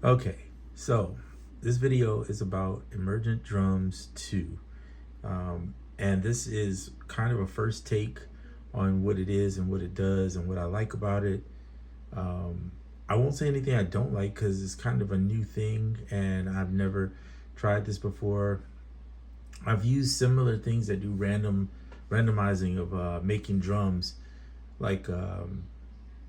Okay, so this video is about Emergent Drums 2. And this is kind of a first take on what it is and what it does and what I like about it. I won't say anything I don't like because it's kind of a new thing and I've never tried this before. I've used similar things that do randomizing of making drums, like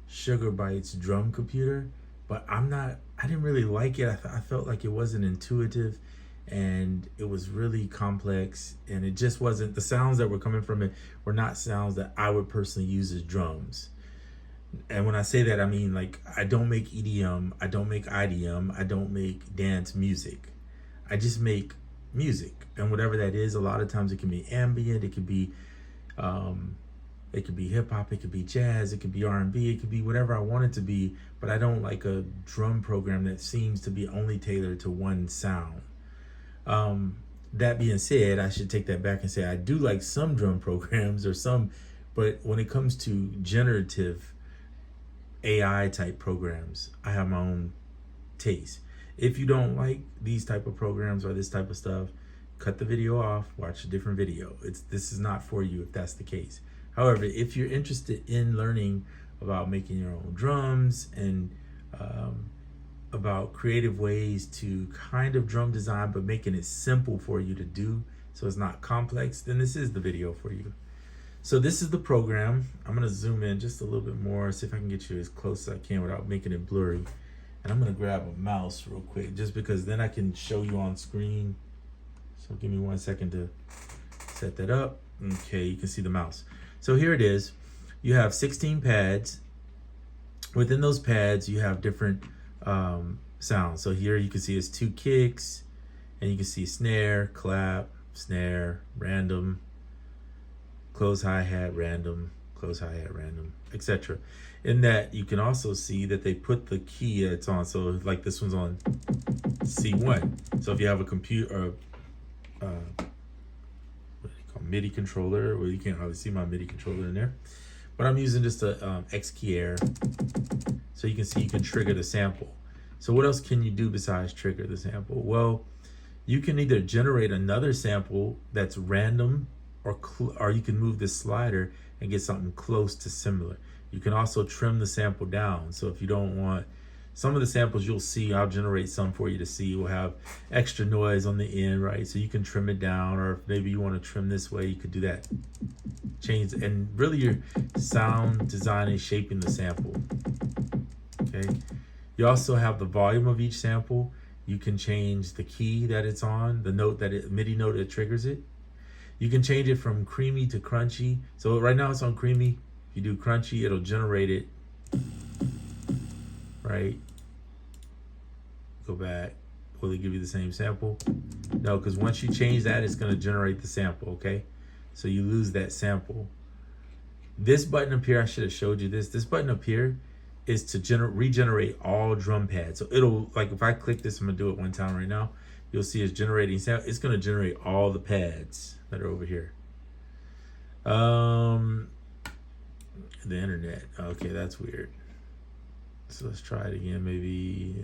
Sugar Byte's drum computer, but I didn't really like it. I felt like it wasn't intuitive and it was really complex, and it just wasn't, the sounds that were coming from it were not sounds that I would personally use as drums. And when I say that, I mean, like, I don't make EDM, I don't make IDM, I don't make dance music. I just make music, and whatever that is, a lot of times it can be ambient, it could be hip hop, it could be jazz, it could be R&B, it could be whatever I want it to be, but I don't like a drum program that seems to be only tailored to one sound. That being said, I should take that back and say I do like some drum programs but when it comes to generative AI type programs, I have my own taste. If you don't like these type of programs or this type of stuff, cut the video off, watch a different video. This is not for you if that's the case. However, if you're interested in learning about making your own drums and about creative ways to kind of drum design, but making it simple for you to do so it's not complex, then this is the video for you. So this is the program. I'm gonna zoom in just a little bit more, see if I can get you as close as I can without making it blurry. And I'm gonna grab a mouse real quick, just because then I can show you on screen. So give me 1 second to set that up. Okay, you can see the mouse. So here it is. You have 16 pads. Within those pads, you have different sounds. So here you can see it's 2 kicks, and you can see snare, clap, snare, random, close hi-hat, random, close hi-hat, random, etc. In that, you can also see that they put the key that it's on. So like this one's on C1. So if you have a computer, what do you call MIDI controller? Well, you can't really see my MIDI controller in there, but I'm using just a X key air, so you can see you can trigger the sample. So what else can you do besides trigger the sample? Well, you can either generate another sample that's random, or you can move this slider and get something close to similar. You can also trim the sample down. So if you don't want, some of the samples you'll see, I'll generate some for you to see, will have extra noise on the end, right? So you can trim it down, or if maybe you want to trim this way, you could do that. Change, and really your sound design is shaping the sample, okay? You also have the volume of each sample. You can change the key that it's on, the note that MIDI note that triggers it. You can change it from creamy to crunchy. So right now it's on creamy. If you do crunchy, it'll generate it, right? Go back. Will it give you the same sample? No, because once you change that, it's going to generate the sample, okay? So you lose that sample. This button up here, I should have showed you this. This button up here is to regenerate all drum pads. So it'll, like if I click this, I'm going to do it one time right now. You'll see it's generating sound. It's going to generate all the pads that are over here. The internet. Okay, that's weird. So let's try it again. Maybe.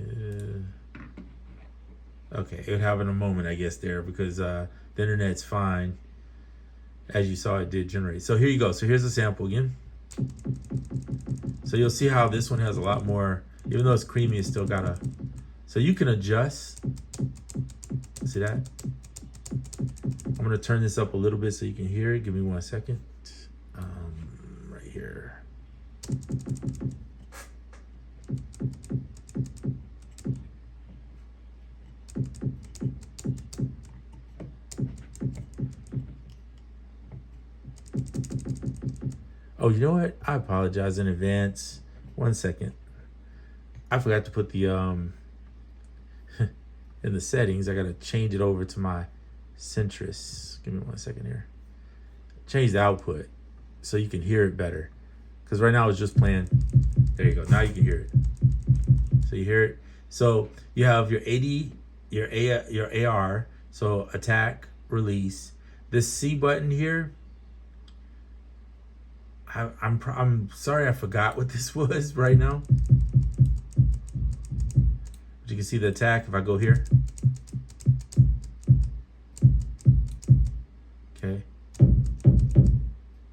Okay, it would have in a moment, I guess, there, because the internet's fine. As you saw, it did generate. So here you go. So here's the sample again. So you'll see how this one has a lot more, even though it's creamy, it's still got a, so you can adjust. See that? I'm gonna turn this up a little bit so you can hear it. Give me 1 second. Right here. Oh, you know what? I apologize in advance. 1 second. I forgot to put the in the settings. I gotta change it over to my centrist. Give me 1 second here. Change the output so you can hear it better. Because right now it's just playing. There you go. Now you can hear it. So you hear it. So you have your AD, your AR. So attack, release. This C button here. I'm sorry I forgot what this was right now. But you can see the attack if I go here. Okay.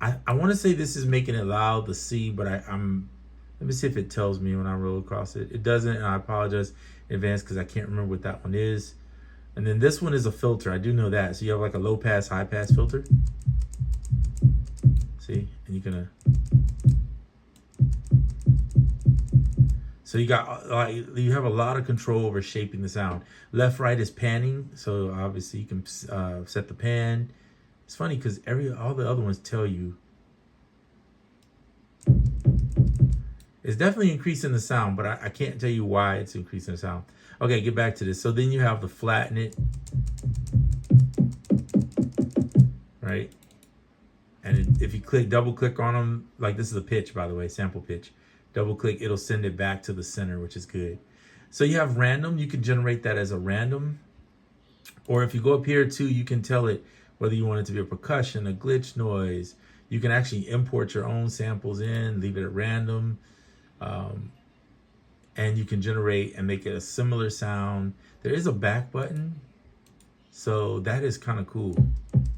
I want to say this is making it loud, the C, but I'm let me see if it tells me when I roll across it. It doesn't, and I apologize in advance because I can't remember what that one is. And then this one is a filter. I do know that. So you have like a low pass, high pass filter. See, and you can. So you got you have a lot of control over shaping the sound. Left, right is panning. So obviously you can set the pan. It's funny because all the other ones tell you. It's definitely increasing the sound, but I can't tell you why it's increasing the sound. Okay, get back to this. So then you have the flatten it, right? And if you double click on them, like this is a pitch, by the way, sample pitch. Double click, it'll send it back to the center, which is good. So you have random. You can generate that as a random. Or if you go up here too, you can tell it whether you want it to be a percussion, a glitch noise. You can actually import your own samples in, leave it at random. And you can generate and make it a similar sound. There is a back button. So that is kind of cool.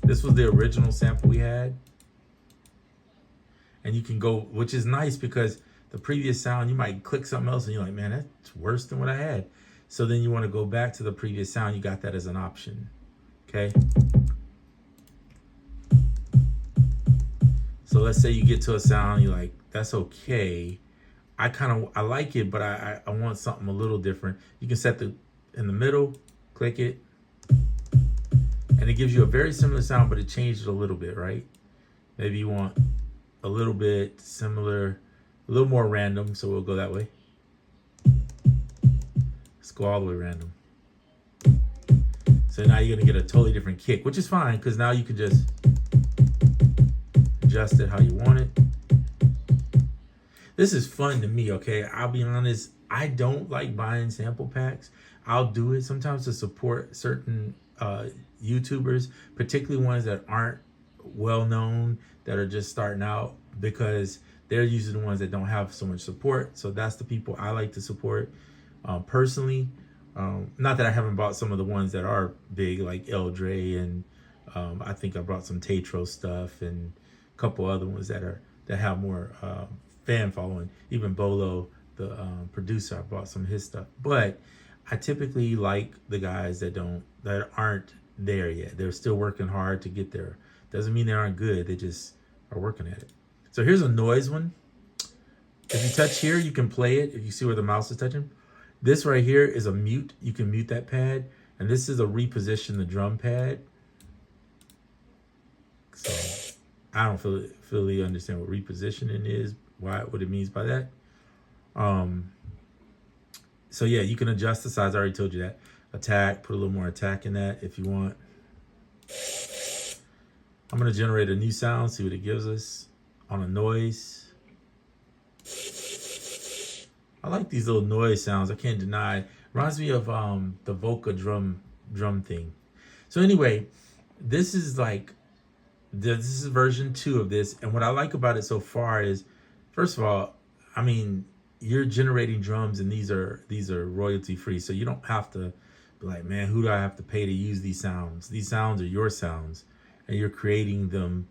This was the original sample we had. And you can go, which is nice because the previous sound, you might click something else and you're like, man, that's worse than what I had. So then you want to go back to the previous sound. You got that as an option. Okay. So let's say you get to a sound, you're like, that's okay. I like it, but I want something a little different. You can set in the middle, click it, and it gives you a very similar sound, but it changed it a little bit, right? Maybe you want a little bit similar, a little more random, so we'll go that way. Let's go all the way random. So now you're gonna get a totally different kick, which is fine, because now you can just adjust it how you want it. This is fun to me, okay? I'll be honest, I don't like buying sample packs. I'll do it sometimes to support certain YouTubers, particularly ones that aren't well known, that are just starting out, because they're usually the ones that don't have so much support. So that's the people I like to support personally. Not that I haven't bought some of the ones that are big, like El Dre, and I think I brought some Tatro stuff and a couple other ones that have more fan following. Even Bolo, the producer, I bought some of his stuff. But I typically like the guys that aren't there yet. They're still working hard to get there. Doesn't mean they aren't good. They just are working at it. So here's a noise one. If you touch here, you can play it. If you see where the mouse is touching. This right here is a mute. You can mute that pad. And this is a reposition the drum pad. So I don't fully understand what repositioning is, what it means by that. So yeah, you can adjust the size. I already told you that. Attack, put a little more attack in that if you want. I'm gonna generate a new sound, see what it gives us on a noise. I like these little noise sounds, I can't deny. Reminds me of the Volca drum thing. So anyway, this is version 2 of this, and what I like about it so far is, first of all, I mean, you're generating drums, and these are royalty free, so you don't have to be like, man, who do I have to pay to use these sounds? These sounds are your sounds, and you're creating them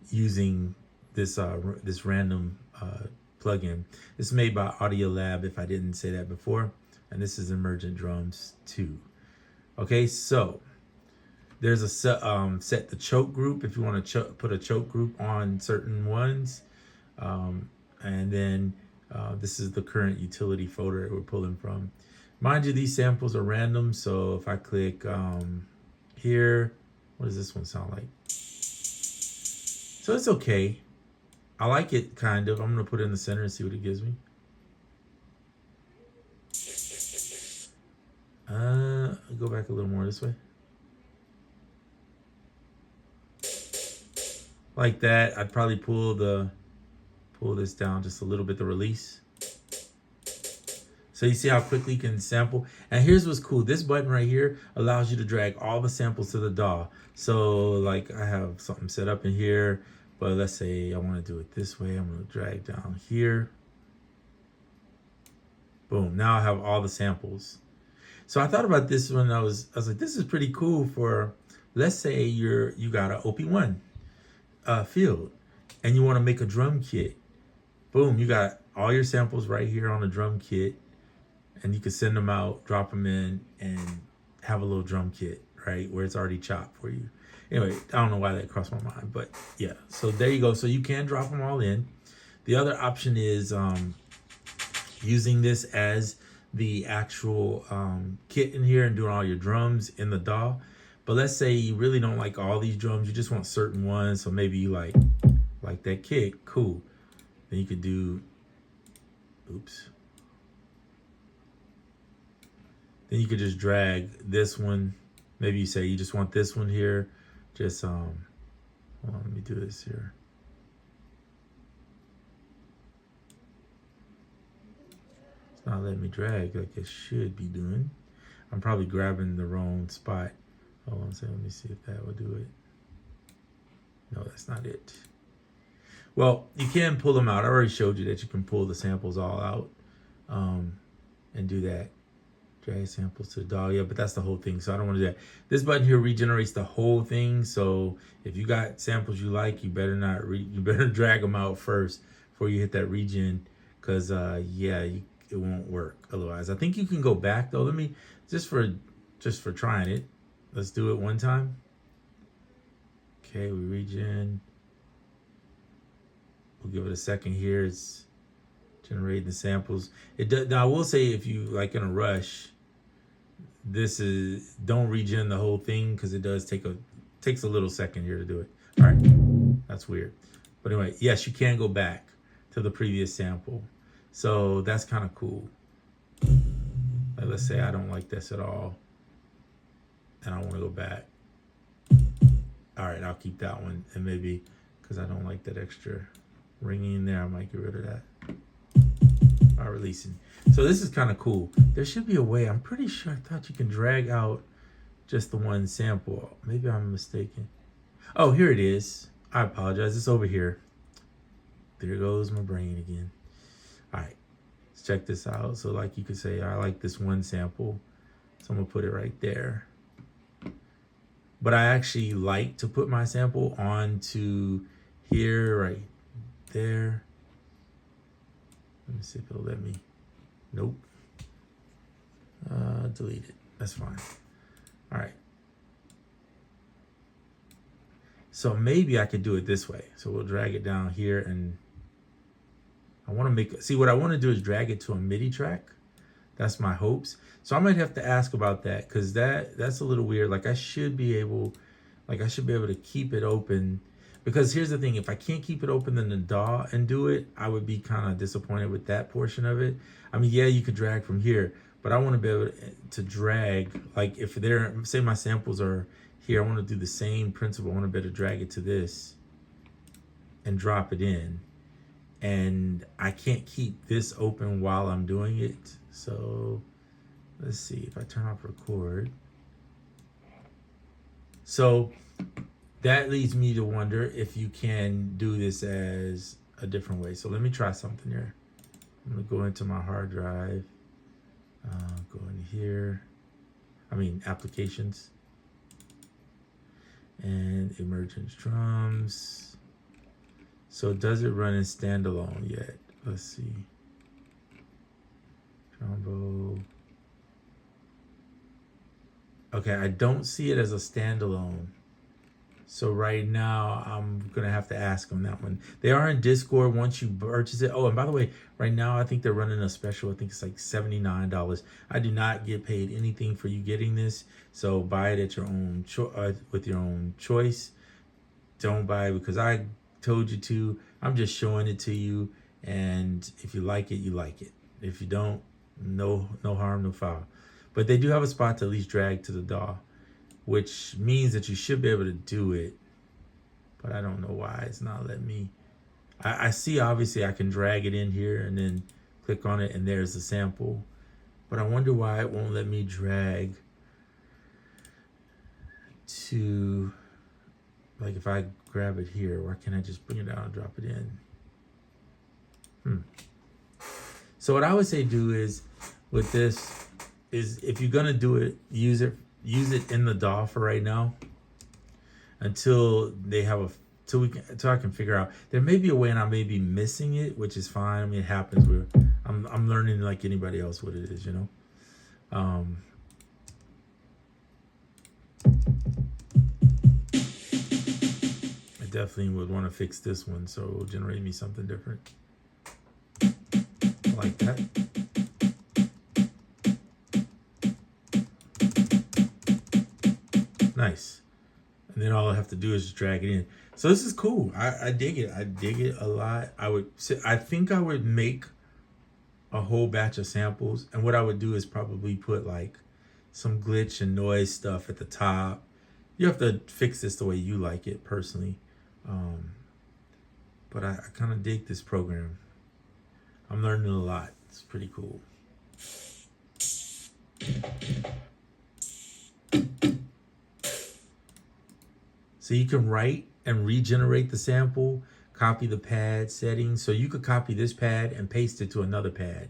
using this this random plugin. It's made by Audialab, if I didn't say that before, and this is Emergent Drums 2. Okay, so there's a set the choke group if you want to put a choke group on certain ones, and then this is the current utility folder that we're pulling from. Mind you, these samples are random, so if I click here, what does this one sound like? So it's okay. I like it, kind of. I'm gonna put it in the center and see what it gives me. I'll go back a little more this way. Like that. I'd probably pull this down just a little bit, the release. So you see how quickly you can sample. And here's what's cool. This button right here allows you to drag all the samples to the DAW. So like I have something set up in here, but let's say I want to do it this way. I'm going to drag down here. Boom. Now I have all the samples. So I thought about this when I was like, this is pretty cool for, let's say you got an OP1 field and you want to make a drum kit. Boom, you got all your samples right here on the drum kit, and you can send them out, drop them in, and have a little drum kit, right, where it's already chopped for you. Anyway, I don't know why that crossed my mind, but yeah, so there you go. So you can drop them all in. The other option is using this as the actual kit in here and doing all your drums in the DAW. But let's say you really don't like all these drums, you just want certain ones, so maybe you like that kick, cool. Then you could do, oops. Then you could just drag this one. Maybe you say you just want this one here. Just, hold on, let me do this here. It's not letting me drag like it should be doing. I'm probably grabbing the wrong spot. Hold on a second, let me see if that will do it. No, that's not it. Well, you can pull them out. I already showed you that you can pull the samples all out and do that. Drag samples to the DAW, yeah, but that's the whole thing, so I don't want to do that. This button here regenerates the whole thing, so if you got samples you like, you better not you better drag them out first before you hit that regen, because yeah, it won't work otherwise. I think you can go back though. Let me just for trying it. Let's do it one time. Okay, we regen. We'll give it a second here. It's generating the samples. It does. Now I will say, if you like in a rush, don't regen the whole thing, because it does takes a little second here to do it. All right, that's weird. But anyway, yes, you can go back to the previous sample. So that's kind of cool. Like, let's say I don't like this at all, and I want to go back. All right, I'll keep that one, and maybe because I don't like that extra ringing in there, I might get rid of that. By releasing. So this is kind of cool. There should be a way. I'm pretty sure I thought you can drag out just the one sample. Maybe I'm mistaken. Oh, here it is. I apologize. It's over here. There goes my brain again. All right, let's check this out. So like you could say, I like this one sample, so I'm gonna put it right there. But I actually like to put my sample onto here, right there. Let me see if it'll let me. Nope. Delete it. That's fine. All right. So maybe I could do it this way. So we'll drag it down here, and I want to make, see what I want to do is drag it to a MIDI track. That's my hopes. So I might have to ask about that, because that's a little weird. Like I should be able to keep it open. Because here's the thing, if I can't keep it open in the DAW and do it, I would be kind of disappointed with that portion of it. I mean, yeah, you could drag from here, but I want to be able to drag, like if say my samples are here, I want to do the same principle. I want to be able to drag it to this and drop it in. And I can't keep this open while I'm doing it. So let's see if I turn off record. So that leads me to wonder if you can do this as a different way. So let me try something here. I'm gonna go into my hard drive, go in here, applications, and Emergent Drums. So does it run in standalone yet? Let's see. Drumbo. Okay, I don't see it as a standalone. So right now, I'm going to have to ask them that one. They are in Discord once you purchase it. Oh, and by the way, right now, I think they're running a special. I think it's like $79. I do not get paid anything for you getting this. So buy it at your own with your own choice. Don't buy it because I told you to. I'm just showing it to you. And if you like it, you like it. If you don't, no harm, no foul. But they do have a spot to at least drag to the DAW, which means that you should be able to do it, but I don't know why it's not letting me. I see, obviously I can drag it in here and then click on it and there's the sample, but I wonder why it won't let me drag to, like if I grab it here, why can't I just bring it down and drop it in? So what I would say do is, with this, is if you're gonna do it, use it in the DAW for right now until they have a until I can figure out. There may be a way, and I may be missing it, which is fine. I mean, it happens. I'm learning like anybody else what it is, you know. I definitely would want to fix this one, so it will generate me something different, like that. Nice. And then all I have to do is just drag it in. So this is cool. I dig it. I dig it a lot. I think I would make a whole batch of samples, and what I would do is probably put like some glitch and noise stuff at the top. You have to fix this the way you like it personally. But I kind of dig this program. I'm learning a lot. It's pretty cool. So you can write and regenerate the sample, copy the pad settings. So you could copy this pad and paste it to another pad.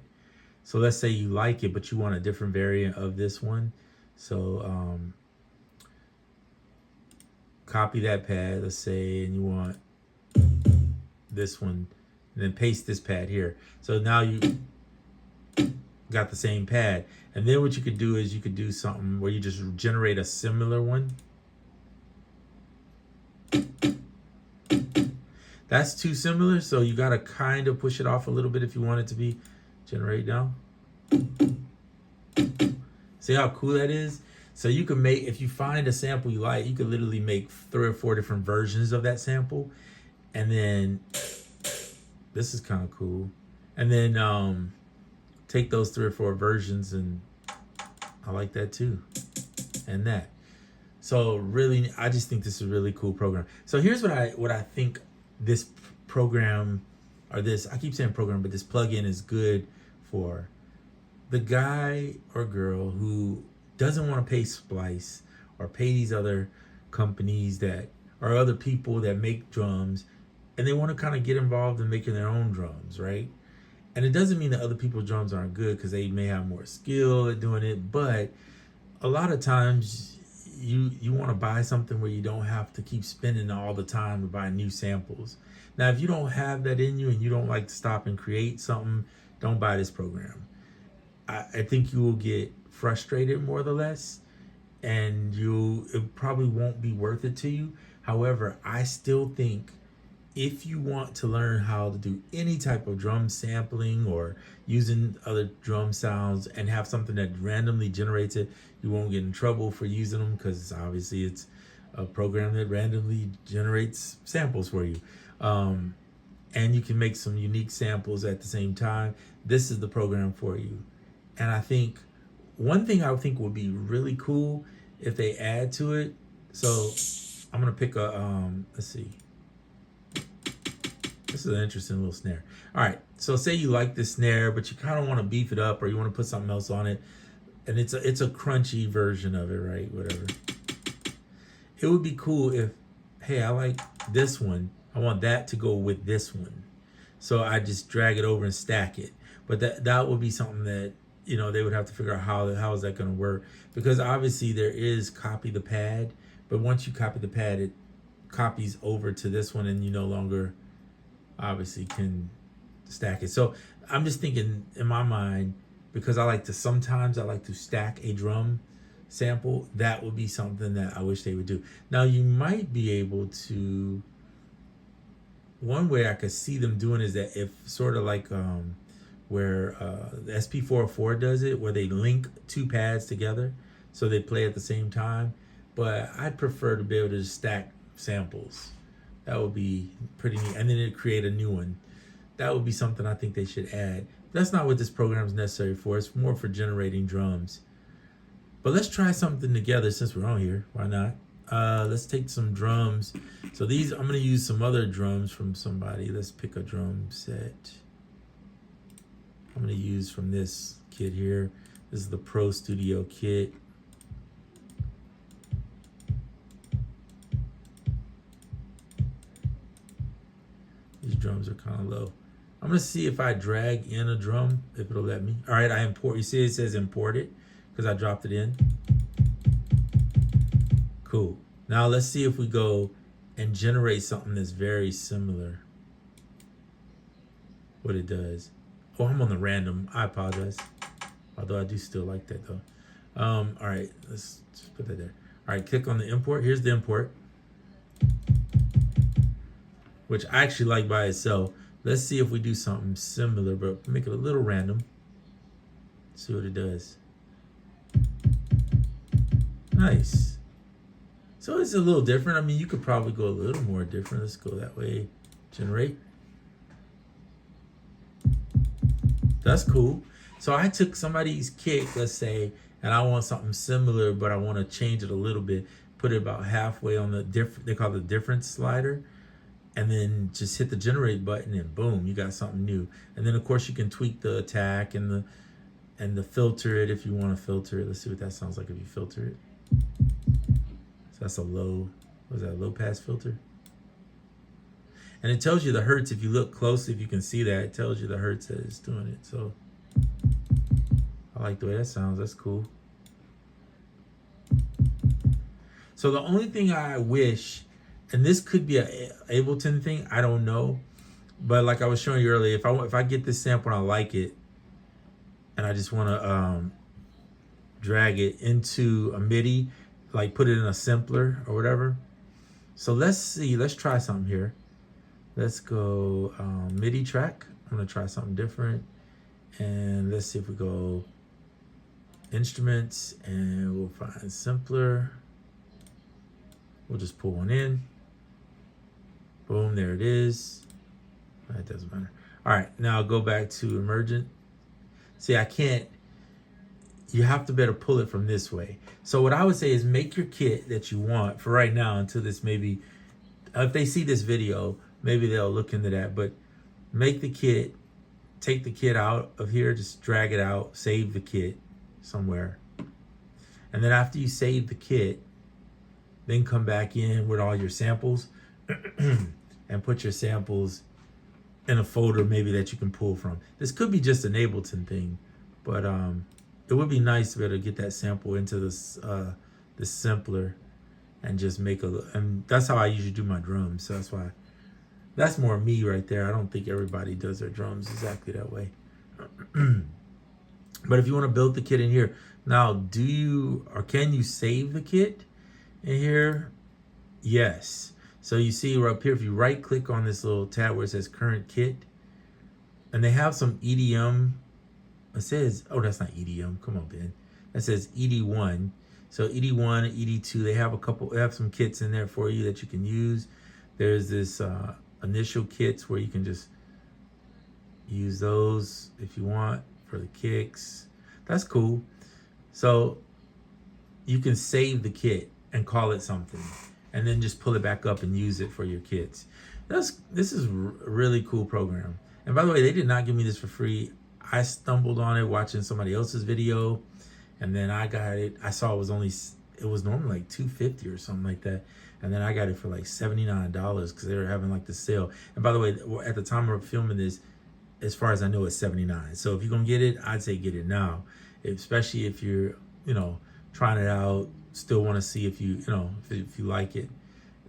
So let's say you like it, but you want a different variant of this one. So copy that pad, let's say, and you want this one, and then paste this pad here. So now you got the same pad. And then what you could do is you could do something where you just generate a similar one. That's too similar, so you gotta kind of push it off a little bit if you want it to be generate now. See how cool that is? So you can make, if you find a sample you like, you could literally make 3 or 4 different versions of that sample. And then this is kind of cool. And then take those 3 or 4 versions, and I like that too. And that. So really, I just think this is a really cool program. So here's what I think this program, or this, I keep saying program, but this plugin is good for the guy or girl who doesn't want to pay Splice or pay these other companies that or other people that make drums, and they want to kind of get involved in making their own drums, right? And it doesn't mean that other people's drums aren't good, because they may have more skill at doing it, but a lot of times you want to buy something where you don't have to keep spending all the time to buy new samples. Now, if you don't have that in you and you don't like to stop and create something, don't buy this program. I think you will get frustrated more or less, and it probably won't be worth it to you. However, I still think if you want to learn how to do any type of drum sampling or using other drum sounds and have something that randomly generates it, you won't get in trouble for using them, because obviously it's a program that randomly generates samples for you. And you can make some unique samples at the same time. This is the program for you. And I think one thing I would think would be really cool if they add to it. So I'm gonna pick a, let's see. This is an interesting little snare. All right, so say you like this snare, but you kind of want to beef it up, or you want to put something else on it, and it's a crunchy version of it, right? Whatever. It would be cool if, hey, I like this one. I want that to go with this one. So I just drag it over and stack it. But that would be something that, you know, they would have to figure out how is that going to work, because obviously there is copy the pad, but once you copy the pad, it copies over to this one, and you no longer obviously can stack it. So I'm just thinking in my mind, because sometimes I like to stack a drum sample, that would be something that I wish they would do. Now you might be able to, one way I could see them doing is that if sort of like where the SP404 does it, where they link 2 pads together so they play at the same time. But I'd prefer to be able to just stack samples. That would be pretty neat. And then it'd create a new one. That would be something I think they should add. That's not what this program is necessary for. It's more for generating drums. But let's try something together since we're on here. Why not? Let's take some drums. So these, I'm going to use some other drums from somebody. Let's pick a drum set. I'm going to use from this kit here. This is the Pro Studio kit. These drums are kind of low. I'm going to see if I drag in a drum, if it'll let me. All right, I import. You see it says import it. because I dropped it in. Cool. Now let's see if we go and generate something that's very similar. What it does. Oh, I'm on the random. I apologize. Although I do still like that though. All right, let's just put that there. All right, click on the import. Here's the import, which I actually like by itself. Let's see if we do something similar, but make it a little random. See what it does. Nice. So it's a little different. I mean, you could probably go a little more different. Let's go that way. Generate. That's cool. So I took somebody's kick, let's say, and I want something similar, but I want to change it a little bit. Put it about halfway on the they call it the difference slider, and then just hit the generate button, and boom, you got something new. And then of course you can tweak the attack and the filter it if you want to filter it. Let's see what that sounds like if you filter it. So that's a low, what is that, low pass filter? And it tells you the hertz. If you look closely, if you can see that, it tells you the hertz that it's doing it. So I like the way that sounds. That's cool. So the only thing I wish, and this could be a Ableton thing, I don't know. But like I was showing you earlier, if I get this sample and I like it, and I just want to drag it into a MIDI, like put it in a sampler or whatever. So let's see. Let's try something here. Let's go MIDI track. I'm gonna try something different. And let's see if we go instruments and we'll find simpler. We'll just pull one in. Boom, there it is. That doesn't matter. All right, now go back to emergent. See, I can't, you have to better pull it from this way. So what I would say is make your kit that you want for right now until this maybe, if they see this video, maybe they'll look into that, but make the kit, take the kit out of here, just drag it out, save the kit somewhere. And then after you save the kit, then come back in with all your samples and put your samples in a folder maybe that you can pull from. This could be just an Ableton thing, but it would be nice to be able to get that sample into this sampler and just make and that's how I usually do my drums. So that's why. That's more me right there. I don't think everybody does their drums exactly that way. But if you want to build the kit in here, now do you, or can you save the kit in here? Yes. So you see right up here, if you right click on this little tab where it says current kit, and they have some EDM, it says, oh, that's not EDM. Come on, Ben. That says ED1. So ED1, ED2, they have some kits in there for you that you can use. There's this, initial kits where you can just use those if you want for the kicks. That's cool. So you can save the kit and call it something and then just pull it back up and use it for your kits. This is a really cool program. And by the way, they did not give me this for free. I stumbled on it watching somebody else's video, and then I got it. I saw it was normally like $250 or something like that. And then I got it for like $79 because they were having like the sale. And by the way, at the time of filming this, as far as I know, it's $79. So if you're gonna get it, I'd say get it now, especially if you're, trying it out, still want to see if you like it.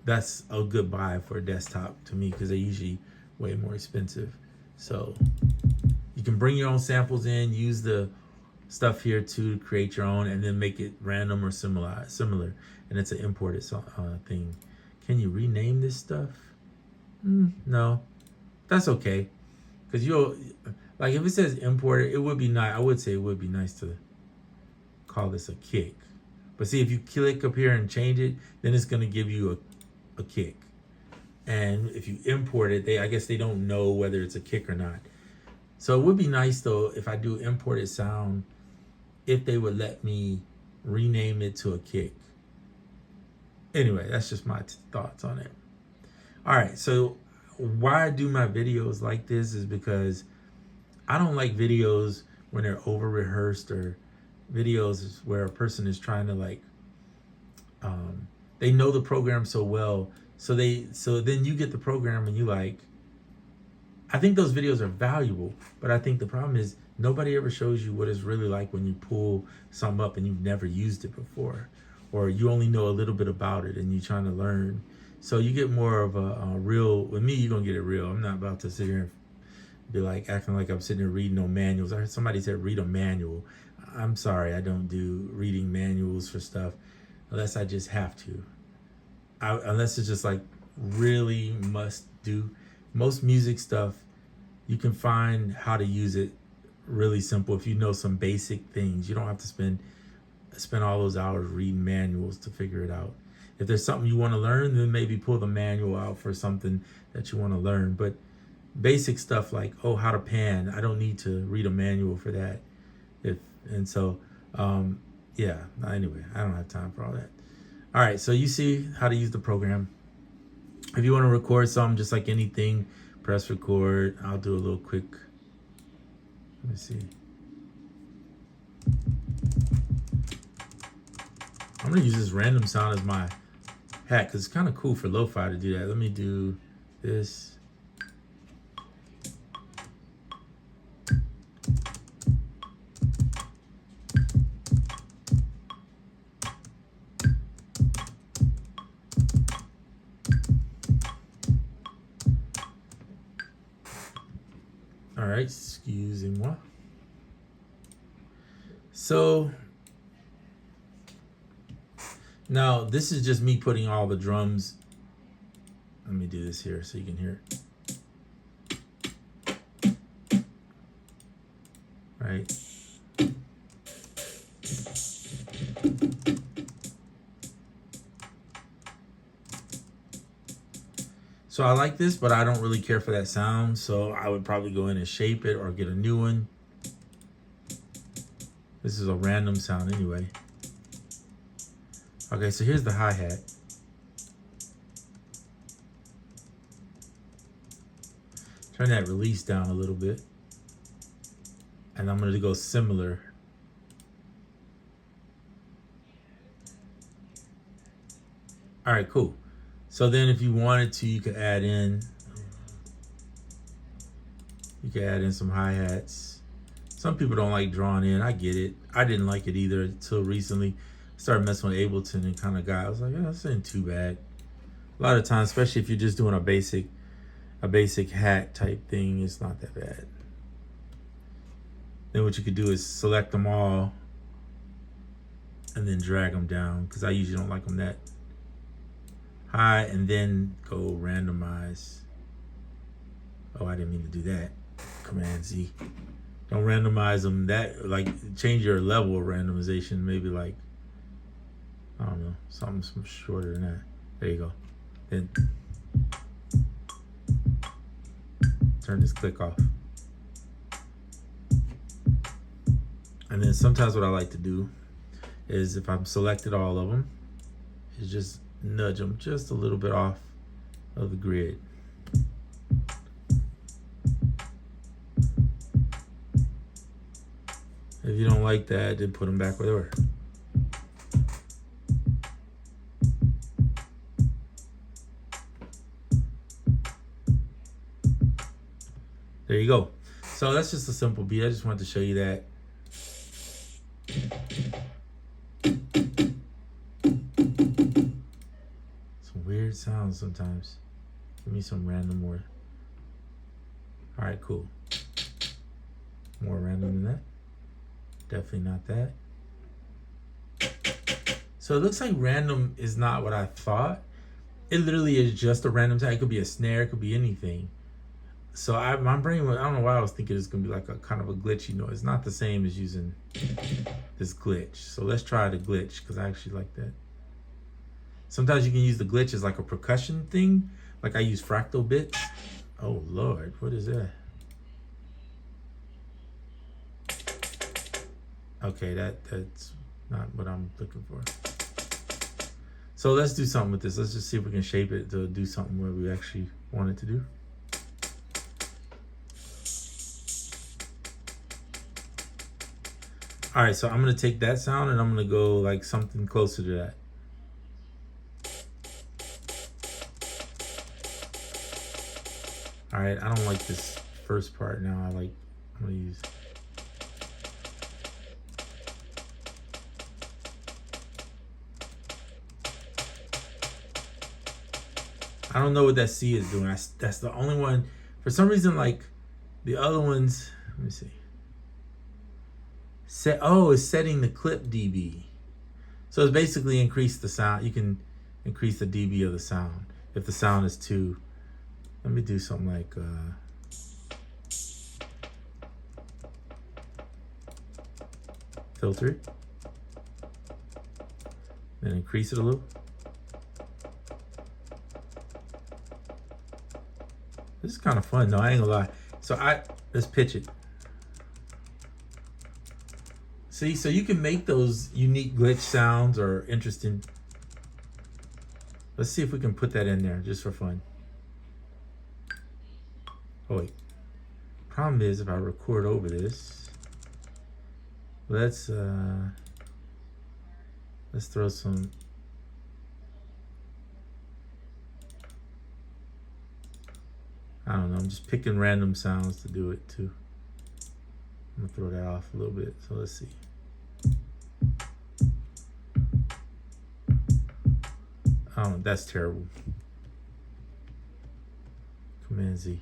That's a good buy for a desktop to me because they're usually way more expensive. So you can bring your own samples in, use the stuff here to create your own, and then make it random or similar. And it's an imported thing. Can you rename this stuff? No, that's okay. Because like if it says imported, it would be nice. I would say it would be nice to call this a kick. But see, if you click up here and change it, then it's gonna give you a kick. And if you import it, I guess they don't know whether it's a kick or not. So it would be nice though if I do imported sound, if they would let me rename it to a kick. Anyway, that's just my thoughts on it. All right, so why I do my videos like this is because I don't like videos when they're over rehearsed, or videos where a person is trying to they know the program so well, so then you get the program and you like, I think those videos are valuable, but I think the problem is nobody ever shows you what it's really like when you pull something up and you've never used it before, or you only know a little bit about it and you're trying to learn. So you get more of a real, with me, you're gonna get it real. I'm not about to sit here and be like acting like I'm sitting here reading no manuals. I heard somebody said read a manual. I'm sorry, I don't do reading manuals for stuff unless I just have to. Unless it's just like really must do. Most music stuff, you can find how to use it really simple if you know some basic things. You don't have to spend all those hours reading manuals to figure it out. If there's something you want to learn, then maybe pull the manual out for something that you want to learn. But basic stuff like, oh, how to pan, I don't need to read a manual for that. Yeah, anyway, I don't have time for all that. All right, so you see how to use the program. If you want to record something, just like anything, press record. I'll do a little quick, let me see. I'm gonna use this random sound as my hat because it's kind of cool for lo-fi to do that. Let me do this. All right, excusez-moi. So now this is just me putting all the drums. Let me do this here so you can hear it. Right. So I like this, but I don't really care for that sound. So I would probably go in and shape it or get a new one. This is a random sound anyway. Okay, so here's the hi-hat. Turn that release down a little bit. And I'm gonna go similar. All right, cool. So then if you wanted to, you could add in some hi-hats. Some people don't like drawn in, I get it. I didn't like it either until recently. I started messing with Ableton and kind of got, I was like, yeah, this ain't too bad. A lot of times, especially if you're just doing a basic hat type thing, it's not that bad. Then what you could do is select them all and then drag them down, because I usually don't like them that high, and then go randomize. Oh, I didn't mean to do that. Command Z. Don't randomize them that, like change your level of randomization, maybe like, I don't know, something shorter than that. There you go. Then turn this click off. And then sometimes what I like to do is, if I've selected all of them, is just nudge them just a little bit off of the grid. If you don't like that, then put them back where they were. There you go. So that's just a simple beat. I just wanted to show you that. Some weird sounds sometimes. Give me some random more. All right, cool. More random than that. Definitely not that. So it looks like random is not what I thought. It literally is just a random sound. It could be a snare, it could be anything. So my brain, I don't know why I was thinking it's gonna be like a kind of a glitchy noise. It's not the same as using this glitch. So let's try the glitch, because I actually like that. Sometimes you can use the glitch as like a percussion thing. Like I use fractal bits. Oh Lord, what is that? Okay, that's not what I'm looking for. So let's do something with this. Let's just see if we can shape it to do something where we actually want it to do. All right, so I'm gonna take that sound and I'm gonna go like something closer to that. All right, I don't like this first part now. I'm gonna use. I don't know what that C is doing. That's the only one. For some reason, like the other ones, let me see. It's setting the clip dB. So it's basically increase the sound. You can increase the dB of the sound if the sound is too. Let me do something like filter it, then increase it a little. This is kind of fun though, I ain't gonna lie. So let's pitch it. See, so you can make those unique glitch sounds or interesting. Let's see if we can put that in there just for fun. Oh wait, problem is if I record over this, let's throw some. I don't know, I'm just picking random sounds to do it too. I'm gonna throw that off a little bit. So let's see. Oh, that's terrible. Command Z.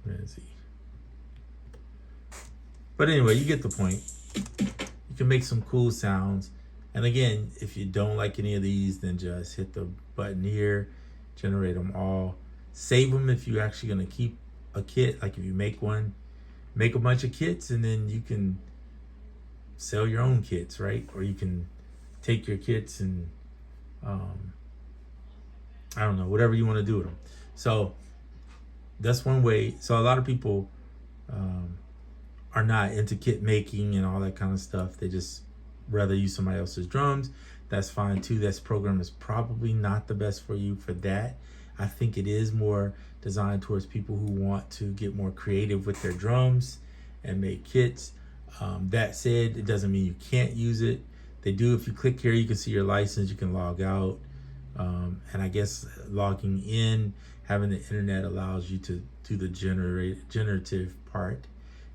Command Z. But anyway, you get the point. You can make some cool sounds. And again, if you don't like any of these, then just hit the button here, generate them all. Save them if you're actually gonna keep a kit. Like if you make one, make a bunch of kits and then you can sell your own kits, right? Or you can take your kits and I don't know, whatever you want to do with them. So that's one way. So a lot of people are not into kit making and all that kind of stuff. They just rather use somebody else's drums. That's fine too. This program is probably not the best for you for that. I think it is more designed towards people who want to get more creative with their drums and make kits. That said, it doesn't mean you can't use it. They do. If you click here, you can see your license. You can log out. And I guess logging in, having the internet allows you to do the generative part.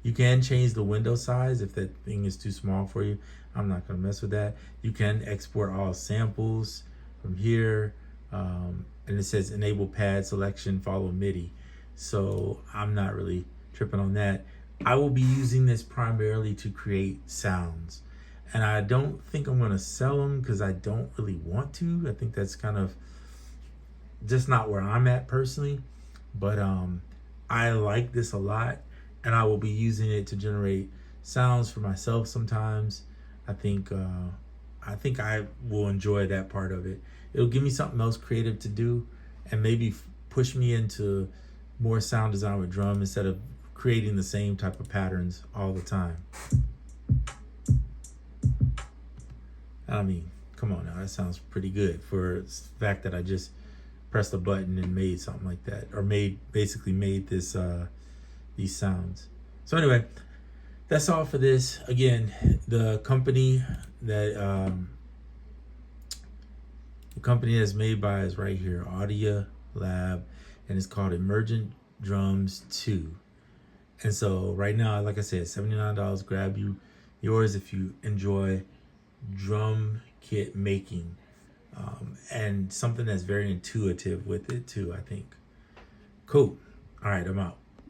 You can change the window size if that thing is too small for you. I'm not gonna mess with that. You can export all samples from here. And it says enable pad selection, follow MIDI. So I'm not really tripping on that. I will be using this primarily to create sounds. And I don't think I'm gonna sell them because I don't really want to. I think that's kind of just not where I'm at personally. But I like this a lot and I will be using it to generate sounds for myself sometimes. I think I will enjoy that part of it. It'll give me something else creative to do and maybe push me into more sound design with drum instead of creating the same type of patterns all the time. I mean, come on now, that sounds pretty good for the fact that I just pressed a button and made something like that, or basically made this these sounds. So anyway, that's all for this. Again, the company that's made by is right here, Audialab, and it's called Emergent Drums 2. And so right now, like I said, $79. Grab yours if you enjoy drum kit making, and something that's very intuitive with it too, I think. Cool. All right, I'm out.